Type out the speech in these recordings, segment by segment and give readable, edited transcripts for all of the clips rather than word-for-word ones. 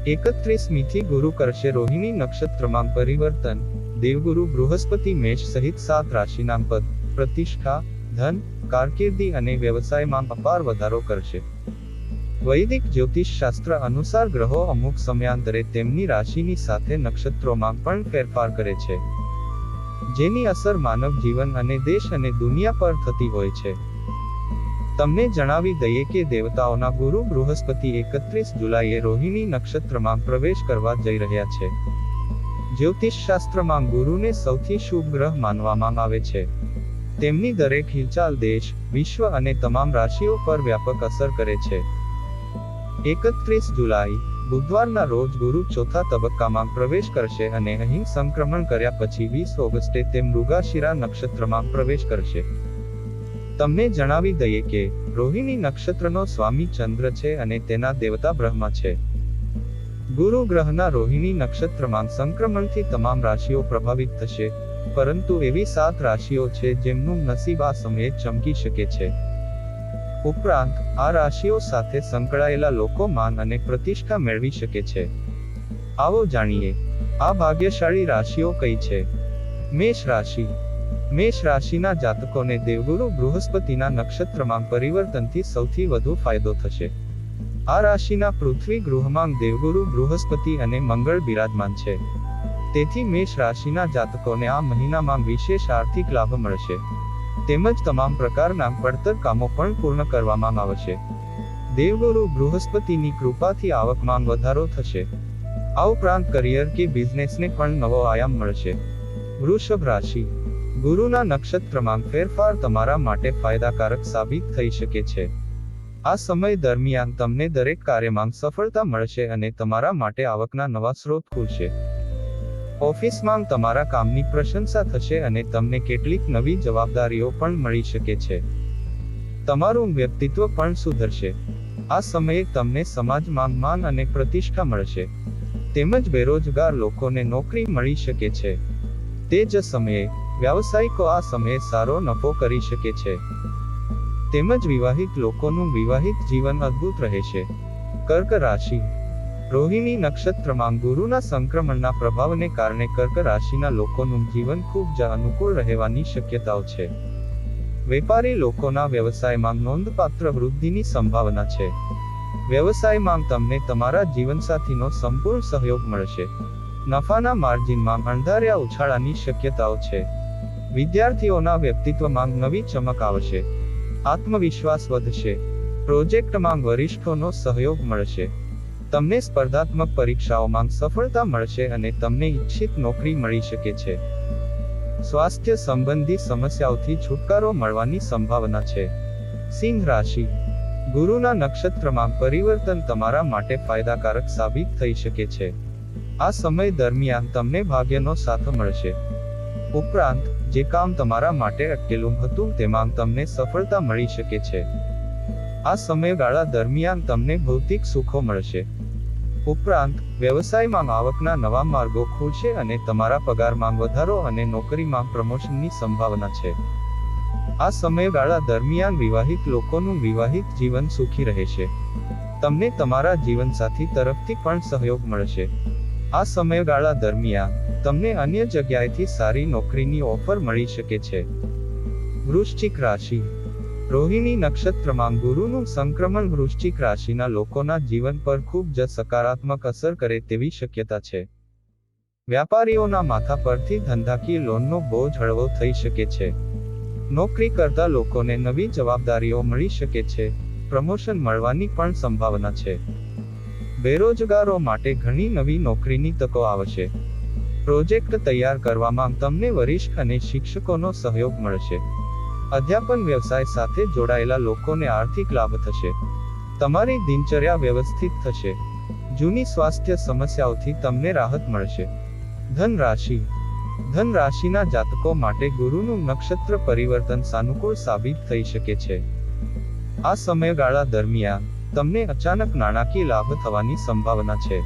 31મીથી ગુરુ કરશે રોહિણી નક્ષત્રમાં પરિવર્તન। દેવગુરુ બૃહસ્પતિ મેષ સહિત 7 રાશિના પદ, પ્રતિષ્ઠા, ધન, કારકિર્દી અને વ્યવસાયમાં અપાર વધારો કરશે। વૈદિક જ્યોતિષ શાસ્ત્ર અનુસાર ગ્રહો અમુક સમયાંતરે તેમની રાશિની સાથે નક્ષત્રોમાં પણ ફેરફાર કરે છે, જેની અસર માનવ જીવન અને દેશ અને દુનિયા પર થતી હોય છે। તમને જણાવી દઈએ કે દેવતાઓના ગુરુ બૃહસ્પતિ 31 જુલાઈએ રોહિણી નક્ષત્રમાં પ્રવેશ કરવા જઈ રહ્યા છે। જ્યોતિષ શાસ્ત્રમાં ગુરુને સૌથી શુભ ગ્રહ માનવામાં આવે છે। તેમની દરેક હિલચાલ દેશ, વિશ્વ અને તમામ રાશિઓ પર વ્યાપક અસર કરે છે। 31 જુલાઈ, બુધવારના રોજ ગુરુ ચોથા તબક્કામાં પ્રવેશ કરશે અને અહીં સંક્રમણ કર્યા પછી 20 ઓગસ્ટે તે મૃગશિરા નક્ષત્રમાં પ્રવેશ કરશે। તમને જણાવી દઈએ કે રોહિણી નક્ષત્રનો સ્વામી ચંદ્ર છે અને તેના દેવતા બ્રહ્મા છે। ગુરુ ગ્રહના રોહિણી નક્ષત્રમાં સંક્રમણથી તમામ રાશિઓ પ્રભાવિત થશે, પરંતુ એવી 7 રાશિઓ છે જેમનું નસીબ આ સમયે ચમકી શકે છે। ઉપરાંત આ રાશિઓ સાથે સંકળાયેલા લોકો માન અને પ્રતિષ્ઠા મેળવી શકે છે। આવો જાણીએ આ ભાગ્યશાળી રાશિઓ કઈ છે। મેષ રાશિ। મેષ રાશિના જાતકોને દેવગુરુ બૃહસ્પતિના નક્ષત્રમાં પરિવર્તનથી સૌથી વધુ ફાયદો થશે। આ રાશિના પૃથ્વી ગૃહમાં દેવગુરુ બૃહસ્પતિ અને મંગળ બિરાજમાન છે, તેથી મેષ રાશિના જાતકોને આ મહિનામાં વિશેષ આર્થિક લાભ મળશે, તેમજ તમામ પ્રકારના પડતર કામો પણ પૂર્ણ કરવામાં આવશે। દેવગુરુ બૃહસ્પતિની કૃપાથી આવકમાં વધારો થશે। આ ઉપરાંત કરિયર કે બિઝનેસને પણ નવો આયામ મળશે। વૃષભ રાશિ। ગુરુના નક્ષત્રમાં ફેરફાર તમારા માટે ફાયદાકારક સાબિત થઈ શકે છે। આ સમય દરમિયાન તમને દરેક કાર્યમાં સફળતા મળશે અને તમારા માટે આવકના નવા સ્ત્રોત ખુલશે। ઓફિસમાં તમારા કામની પ્રશંસા થશે અને તમને કેટલીક નવી જવાબદારીઓ પણ મળી શકે છે। તમારું વ્યક્તિત્વ પણ સુધરશે। આ સમયે તમને સમાજમાં માન અને પ્રતિષ્ઠા મળશે, તેમજ બેરોજગાર લોકોને નોકરી મળી શકે છે। તે જ સમયે વ્યાવસાયિકો આ સમયે સારો નફો કરી શકે છે, તેમજ વિવાહિત લોકોનું વિવાહિત જીવન અદ્ભુત રહેશે। કર્ક રાશિ। રોહિણી નક્ષત્રમાં ગુરુના સંક્રમણના પ્રભાવને કારણે કર્ક રાશિના લોકોનું જીવન ખૂબ જ અનુકૂળ રહેવાની શક્યતાઓ છે। વેપારી લોકોના વ્યવસાયમાં નોંધપાત્ર વૃદ્ધિની સંભાવના છે। વ્યવસાયમાં તમને તમારા જીવનસાથીનો સંપૂર્ણ સહયોગ મળશે। નફાના માર્જિનમાં અણધાર્યા ઉછાળાની શક્યતાઓ છે। વિદ્યાર્થીઓના વ્યક્તિત્વમાં નવી ચમક આવશે। આત્મવિશ્વાસ વધશે। પ્રોજેક્ટમાં વરિષ્ઠોનો સહયોગ મળશે। તમને સ્પર્ધાત્મક પરીક્ષાઓમાં સફળતા મળશે અને તમને ઈચ્છિત નોકરી મળી શકે છે। સ્વાસ્થ્ય સંબંધી સમસ્યાઓથી છુટકારો મળવાની સંભાવના છે। સિંહ રાશિ। ગુરુના નક્ષત્રમાં પરિવર્તન તમારા માટે ફાયદાકારક સાબિત થઈ શકે છે। આ સમય દરમિયાન તમને ભાગ્યનો સાથ મળશે। ઉપરાંત જે કામ તમારા માટે અટકેલું હતું તેમાં તમને સફળતા મળી શકે છે। આ સમયગાળા દરમિયાન તમને ભૌતિક સુખો મળશે। ઉપરાંત વ્યવસાયમાં આવકના નવા માર્ગો ખુલશે અને તમારા પગારમાં વધારો અને નોકરીમાં પ્રમોશનની સંભાવના છે। આ સમયગાળા દરમિયાન વિવાહિત લોકોનું વિવાહિત જીવન સુખી રહેશે। તમને તમારા જીવનસાથી તરફથી પણ સહયોગ મળશે। આ સમયગાળા દરમિયાન તમને અન્ય જગ્યાએથી સારી નોકરીની ઓફર મળી શકે છે। વૃશ્ચિક રાશિ। રોહિણી નક્ષત્રમાં ગુરુનું સંક્રમણ વૃશ્ચિક રાશિના લોકોના જીવન પર ખૂબ જ સકારાત્મક અસર કરે તેવી શક્યતા છે। વ્યાપારીઓના માથા પરથી ધંધાકીય લોનનો બોજ હળવો થઈ શકે છે। નોકરી કરતા લોકોને નવી જવાબદારીઓ મળી શકે છે। પ્રમોશન મળવાની પણ સંભાવના છે। બેરોજગારો માટે ઘણી નવી નોકરીની તકો આવશે। પ્રોજેક્ટ તૈયાર કરવામાં તમને વરિષ્ઠ અને શિક્ષકોનો સહયોગ મળશે। અધ્યાપન વ્યવસાય સાથે જોડાયેલા લોકોને આર્થિક લાભ થશે। તમારી દિનચર્યા વ્યવસ્થિત થશે। જૂની સ્વાસ્થ્ય સમસ્યાઓથી તમને રાહત મળશે। ધન રાશિ। ધન રાશિના જાતકો માટે ગુરુનું નક્ષત્ર પરિવર્તન સાનુકૂળ સાબિત થઈ શકે છે। આ સમયગાળા દરમિયાન તમને અચાનક નાણાકીય લાભ થવાની સંભાવના છે।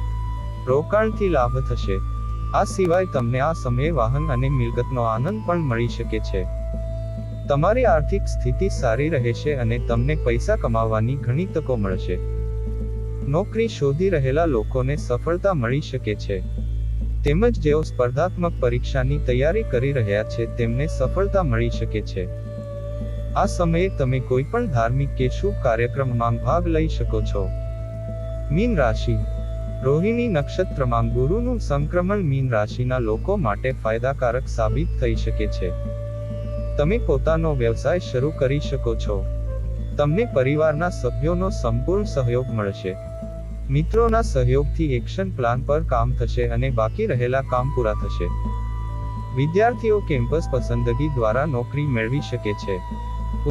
રોકાણથી લાભ થશે। આ સિવાય તમને આ સમયે વાહન અને મિલકતનો આનંદ પણ મળી શકે છે। તમારી આર્થિક સ્થિતિ સારી રહેશે અને તમને પૈસા કમાવવાની ઘણી તકો મળશે। નોકરી શોધી રહેલા લોકોને સફળતા મળી શકે છે, તેમજ જેઓ સ્પર્ધાત્મક પરીક્ષાની તૈયારી કરી રહ્યા છે તેમને સફળતા મળી શકે છે. આ સમયે તમે કોઈ પણ ધાર્મિક કે શુભ કાર્યક્રમમાં ભાગ લઈ શકો છો. મીન રાશિ. રોહિણી નક્ષત્રમાં ગુરુનું સંક્રમણ મીન રાશિના લોકો માટે ફાયદાકારક સાબિત થઈ શકે છે. તમે પોતાનો વ્યવસાય શરૂ કરી શકો છો. તમને પરિવારના સભ્યોનો સંપૂર્ણ સહયોગ મળશે. મિત્રોના સહયોગથી એક્શન પ્લાન પર કામ થશે અને બાકી રહેલા કામ પૂરા થશે. વિદ્યાર્થીઓ કેમ્પસ પસંદગી દ્વારા નોકરી મેળવી શકે છે.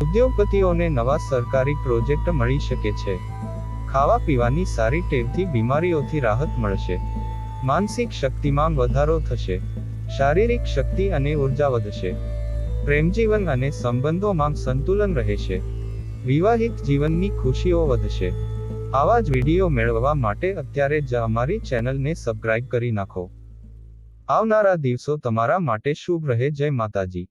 ઉદ્યોગપતિઓને નવા સરકારી પ્રોજેક્ટ મળી શકે છે. ખાવા પીવાની સારી ટેવથી બીમારીઓથી રાહત મળશે. માનસિક શક્તિમાં વધારો થશે. શારીરિક શક્તિ અને ઉર્જા વધશે. પ્રેમજીવન અને સંબંધોમાં સંતુલન રહેશે. વિવાહિત જીવનની ખુશીઓ વધશે. આવા જ વિડીયો મેળવવા માટે અત્યારે જ અમારી ચેનલને સબસ્ક્રાઇબ કરી નાખો. આવનારા દિવસો તમારા માટે શુભ રહે. જય માતાજી.